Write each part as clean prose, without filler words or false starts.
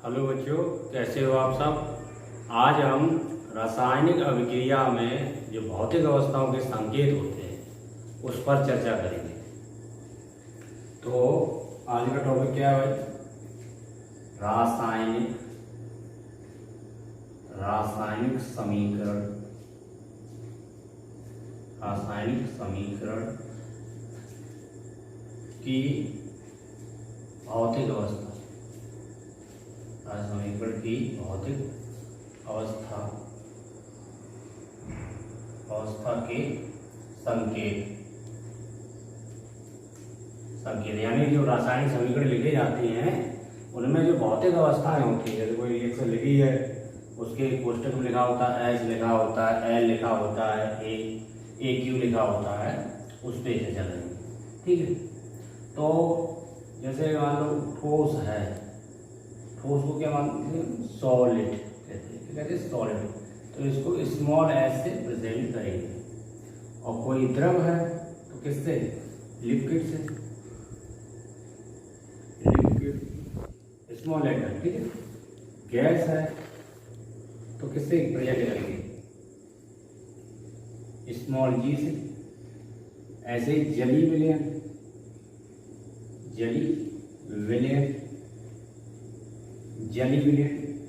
Hello बच्चों, कैसे हो आप सब। आज हम रासायनिक अभिक्रिया में जो भौतिक अवस्थाओं के संकेत होते हैं उस पर चर्चा करेंगे। तो आज का टॉपिक क्या है भाई? रासायनिक रासायनिक समीकरण रासायनिक समीकरण की भौतिक अवस्था समीकरण की भौतिक अवस्था के संकेत यानी जो रासायनिक समीकरण लिखे जाते हैं उनमें जो भौतिक अवस्थाएं होती है, जैसे कोई रिएक्शन लिखी है उसके कोष्टक में लिखा होता है H लिखा होता है, L लिखा होता है, AQ लिखा होता है, उस पे चल रही है। ठीक है, तो जैसे मान लो ठोस है, ठोस को क्या मानते हैं? सॉलिड कहते हैं सॉलिड। तो इसको स्मॉल एस से प्रेजेंट करेंगे। और कोई द्रव है तो किससे? लिक्विड से, लिक्विड स्मॉल लेटर। ठीक है, गैस है तो किससे प्रेजेंट करेंगे? स्मॉल जी से। ऐसे ही जली विलयन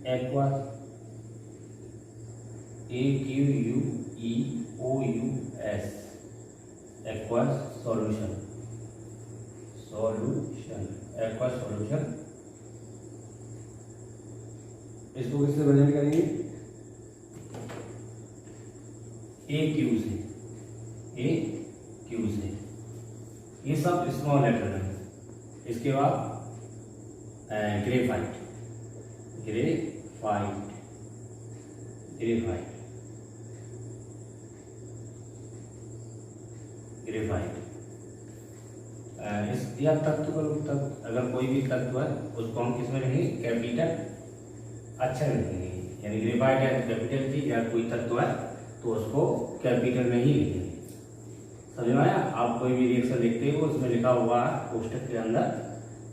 aqua AQUEOUS aqua solution aqua solution. इसको किससे प्रेजेंट करेंगे? AQ से। ये सब स्मॉल लेटर है। इसके बाद ग्रेफाइट इस दिया तत्व अगर कोई भी तत्व है उसको हम किसमें लिखेंगे? कैपिटल अक्षर में लिखेंगे। यानी ग्रेफाइट है कैपिटल जी, या कोई तत्व है तो उसको कैपिटल में ही लिखेंगे। समझ में आया? आप कोई भी रिएक्शन देखते हो उसमें लिखा हुआ है कोष्टक के अंदर,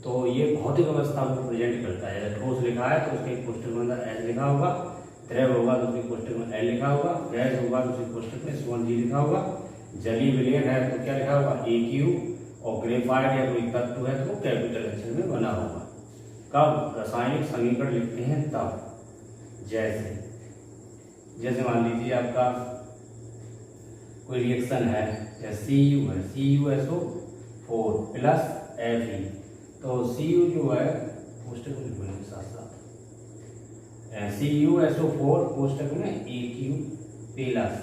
तो ये भौतिक अवस्था को प्रेजेंट करता है। जैसे ठोस लिखा है तो उसके कोष्टक में अंदर H लिखा होगा, द्रव होगा तो उसके कोष्टक में L लिखा होगा, गैस होगा तो उसके कोष्टक में स्मॉल g लिखा होगा, जली विलयन है तो क्या लिखा होगा? AQ, और ग्रेफाइट या कोई तत्व है तो कैपिटल अक्षर में बना होगा। कब रासायनिक समीकरण लिखते हैं? तब जैसे मान लीजिए आपका कोई रिएक्शन है, जैसे CuSO4 प्लस Fe, तो Cu जो है कोष्टक में लिखने साथ CuSO4 कोष्टक में AQ प्लस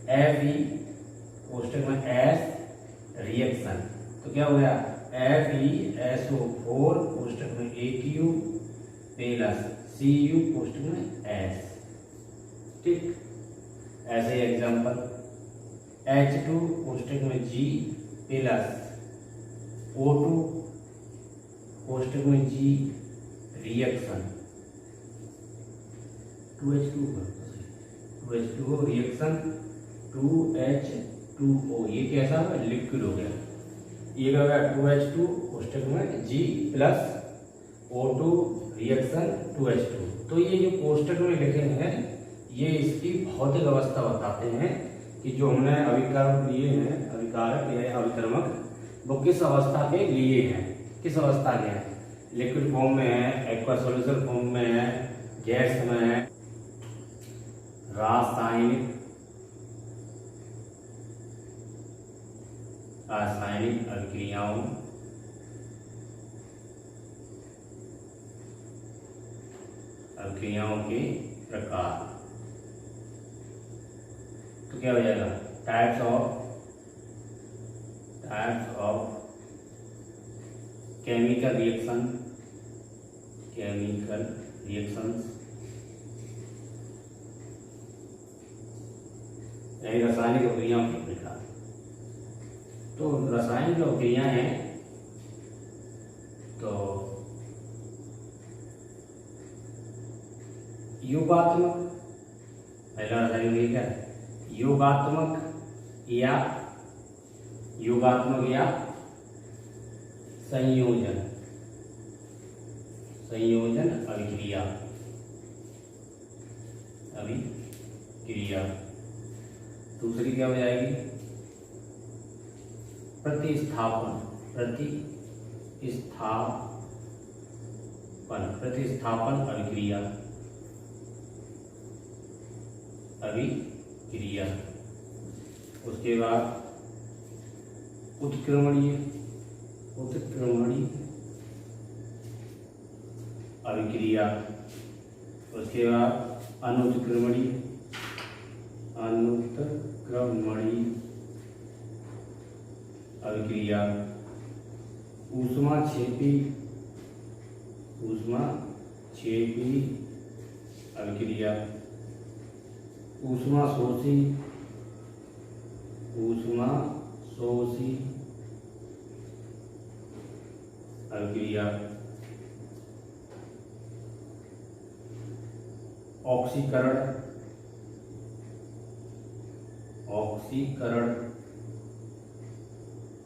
Fe कोष्टक में S रिएक्शन, तो क्या हो गया? FeSO4 कोष्टक में AQ प्लस Cu कोष्टक में S। ठीक, ऐसे एग्जांपल H2 कोष्टक में G प्लस O2 कोष्टक में G reaction 2H2 reaction 2H2O, ये कैसा है? लिक्विड हो गया। ये क्या हो गया? 2H2 कोष्टक में G plus O2 reaction 2H2। तो ये जो कोष्टक में लिखे हैं ये इसकी भौतिक अवस्था बताते हैं कि जो हमने अभिकारक लिए हैं, अभिकारक या अभिकर्मक, वो किस अवस्था के लिए हैं, किस अवस्था के हैं? लिक्विड फॉर्म में है, एक्वा सॉल्यूशन फॉर्म में है, गैस में है। रासायनिक अभिक्रियाओं के प्रकार। तो क्या हो जाएगा? टाइप्स ऑफ केमिकल रिएक्शंस, यानी रासायनिक अभिक्रियाओं के प्रकार। तो रासायनिक अभिक्रियाएं हैं तो योगात्मक, पहला रासायनिक क्या है? योगात्मक या संयोजन संयोजन अभिक्रिया, अभिक्रिया। दूसरी क्या हो जाएगी? प्रतिस्थापन, प्रतिस्थापन अभिक्रिया, अभिक्रिया। उसके बाद उत्क्रमणीय अभिक्रिया। उसके बाद अनुत्क्रमणीय अभिक्रिया। ऊष्माक्षेपी अभिक्रिया। ऊष्माशोषी अभिक्रिया। ऑक्सीकरण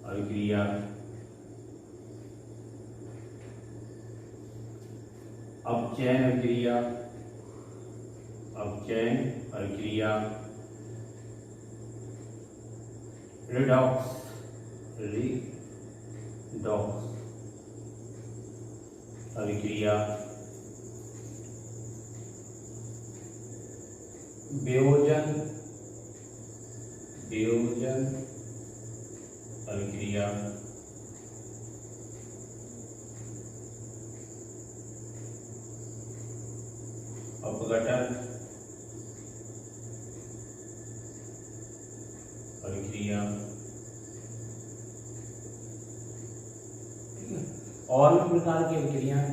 अभिक्रिया। अपचयन अभिक्रिया। रिडॉक्स अभिक्रिया। वियोजन अभिक्रिया। अपघटन अभिक्रिया। और भी प्रकार की अभिक्रियाएं।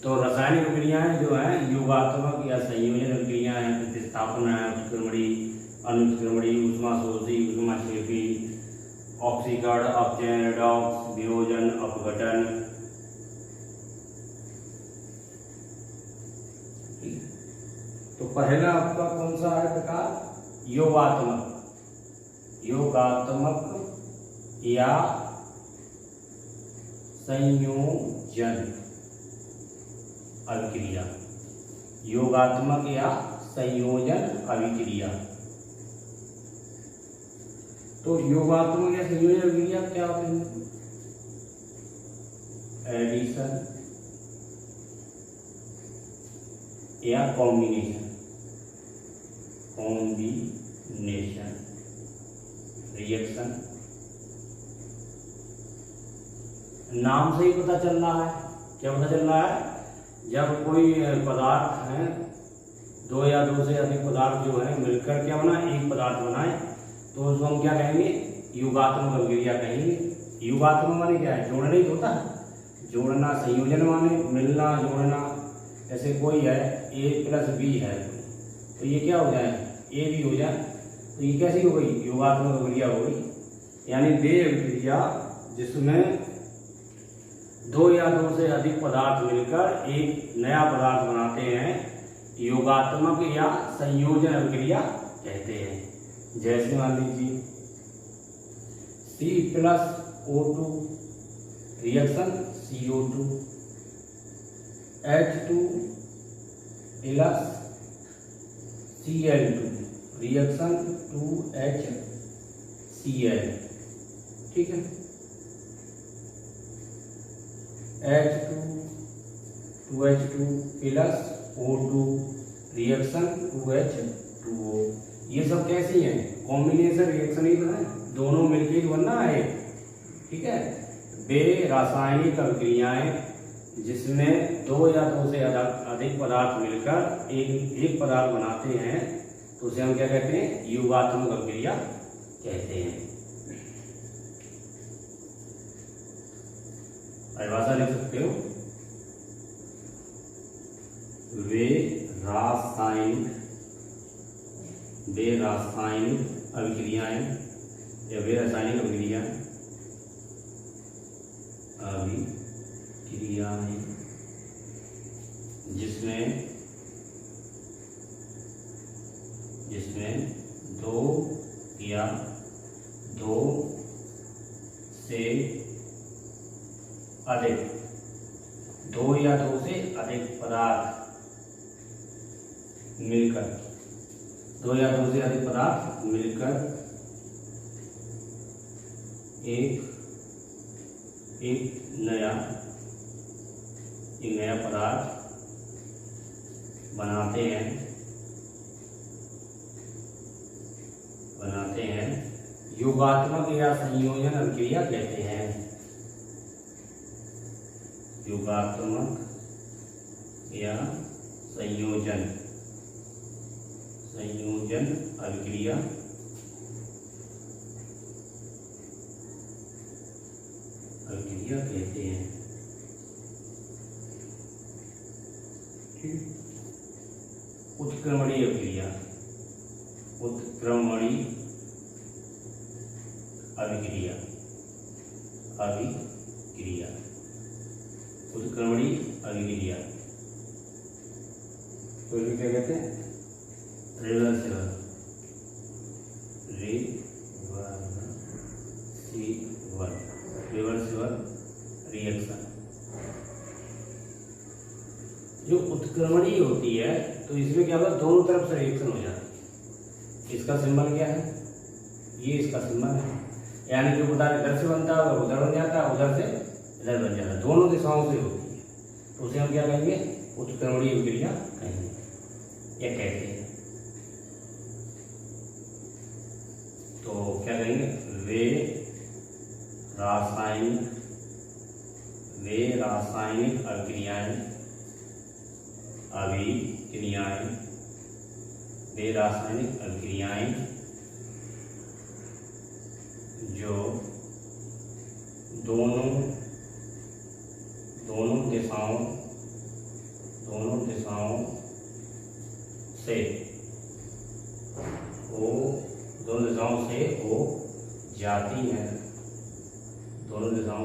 तो रासायनिक अभिक्रियाएं जो है योगात्मक या संयोजन अभिक्रियाएं हैं। प्रतिस्थापन है, उत्क्रमणी, अनुत्क्रमणी, ऊष्माशोषी, ऊष्माक्षेपी, ऑक्सीकरण, अपचयन, रिडॉक्स, वियोजन, अपघटन। तो पहला आपका कौन सा है प्रकार? योगात्मक या संयोजन अभिक्रिया। योगात्मक या संयोजन अभिक्रिया। तो योगात्मक या संयोजन अभिक्रिया क्या होते हैं? एडिशन या कॉम्बिनेशन रिएक्शन। नाम से ही पता चल रहा है, क्या पता चल रहा है? जब कोई पदार्थ है, दो या दो से अधिक पदार्थ जो है मिलकर क्या बना, एक पदार्थ बनाए, तो उसको हम क्या कहेंगे? योगात्मक अभिक्रिया कहेंगे। योगात्मक माने क्या है? जोड़ना ही होता है। जोड़ना, संयोजन माने मिलना, जोड़ना। जैसे कोई है A+B है, तो ये क्या हो जाए? A भी हो जाए। तो ये कैसी हो गई? योगात्मक अभिक्रिया हो गई। यानी वे अभिक्रिया जिसमें दो या दो से अधिक पदार्थ मिलकर एक नया पदार्थ बनाते हैं, योगात्मक या संयोजन अभिक्रिया कहते हैं। जैसे मान लीजिए C+O2 reaction CO2, H2 + Cl2 reaction 2HCl। ठीक है। H2 2H2 + O2 reaction 2H2O। ये सब कैसी हैं? कॉम्बिनेशन रिएक्शन ही तो है, दोनों मिलकर ही बनना है। ठीक है। वे रासायनिक अभिक्रियाएं जिसमें दो या दो से अधिक पदार्थ मिलकर एक पदार्थ बनाते हैं, तो उसे हम क्या कहते हैं? योगात्मक अभिक्रिया कहते हैं। परिभाषा लिख सकते हो, वे रासायनिक अभिक्रियाएं या वे रासायनिक अभिक्रियाएं जिसमें दो या दो से दो या दो से अधिक पदार्थ मिलकर, दो या दो से अधिक पदार्थ मिलकर एक नया पदार्थ बनाते हैं योगात्मक या संयोजन अभिक्रिया कहते हैं। योगात्मक या संयोजन अभिक्रिया कहते हैं। उत्क्रमणीय अभिक्रिया, उत्क्रमणीय अभिक्रिया, उत्क्रमणीय अभिक्रिया तो इसे क्या कहते हैं? Reversible reaction. जो उत्क्रमणीय होती है तो इसमें क्या होगा, दोनों तरफ से रिएक्शन हो जाती है। इसका सिंबल क्या है? ये इसका सिंबल है, यानी जो पदार्थ इधर से बनता है उधर बन जाता है, उधर से इधर बन जाता है, दोनों दिशाओं से होती है। तो उसे हम क्या कहेंगे? उत्क्रमणीय अभिक्रिया कहेंगे या कहते हैं। तो क्या कहेंगे? वे रासायनिक अभिक्रियाएं जो दोनों दिशाओं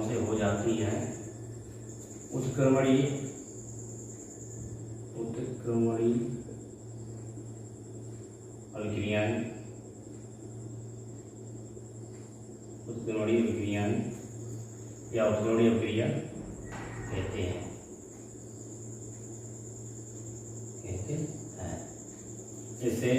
से हो जाती हैं, उत्क्रमणीय अभिक्रियाएं या उत्क्रमणीय अभिक्रिया कहते हैं। इसे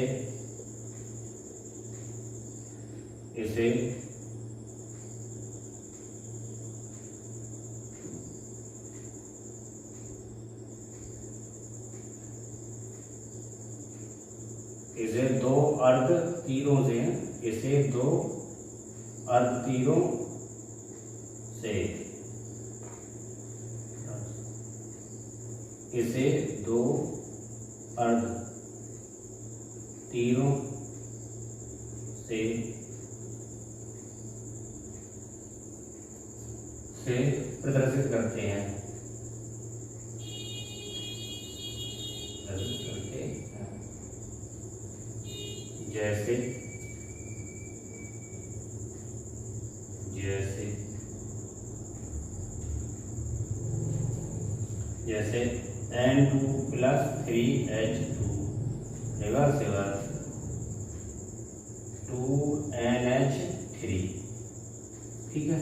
दो अर्ध तीरों से प्रदर्शित करते हैं। जैसे N2+3H2 रिवर्सिबल 2NH3, ठीक है।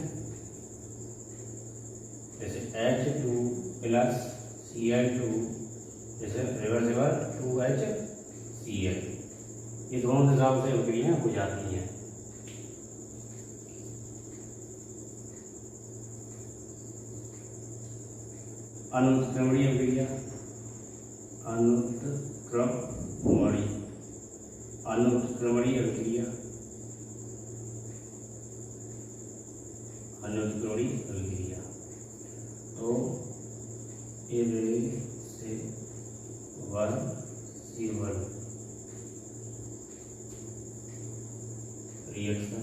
जैसे H2+Cl2 जैसे रिवर्सिबल 2HCl, ये दोनों दिशाओं से अभिक्रियाएं हो जाती हैं। अनुत्क्रमणीय अभिक्रिया, अनुत्क्रमणीय अभिक्रिया तो इरेवर्सिबल रिएक्शन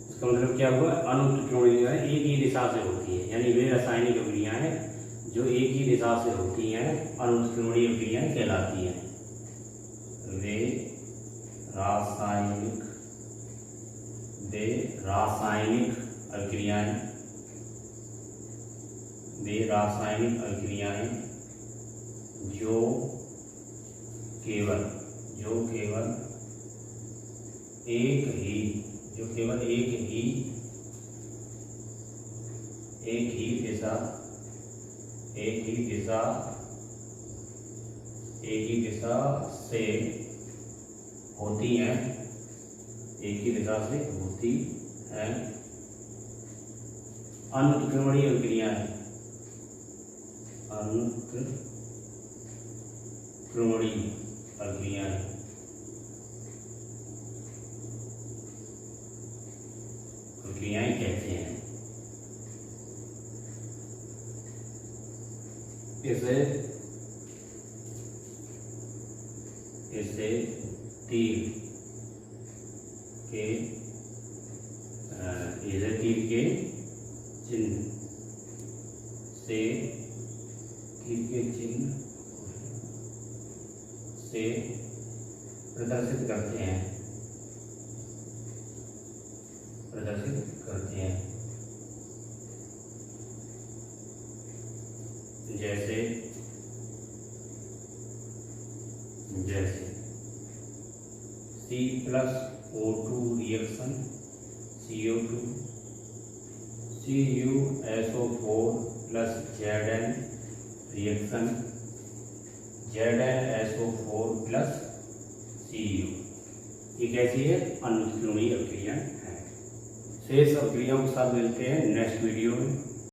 इसका मतलब क्या हुआ? अनुत्क्रमणीय है, एक ही दिशा से होती है, यानी वे रासायनिक अभिक्रियाएं जो एक ही दिशा से होती हैं अनुत्क्रमणीय अभिक्रियाएं कहलाती हैं। वे रासायनिक अभिक्रियाएं जो केवल एक ही जो केवल एक ही दिशा से होती हैं, एक ही दिशा से होती हैं अनुत्क्रमणीय अभिक्रियाएं, अनुत्क्रमणीय अभिक्रियाएं कहते हैं। इसे तीर के चिन्ह से प्रदर्शित करते हैं। जैसे C+O2 reaction CO2 CuSO4 plus Zn reaction ZnSO4 plus Cu। ये कैसी है? अनुत्क्रमणीय अभिक्रिया है। शेष अभिक्रियाओं के साथ मिलते हैं नेक्स्ट वीडियो में।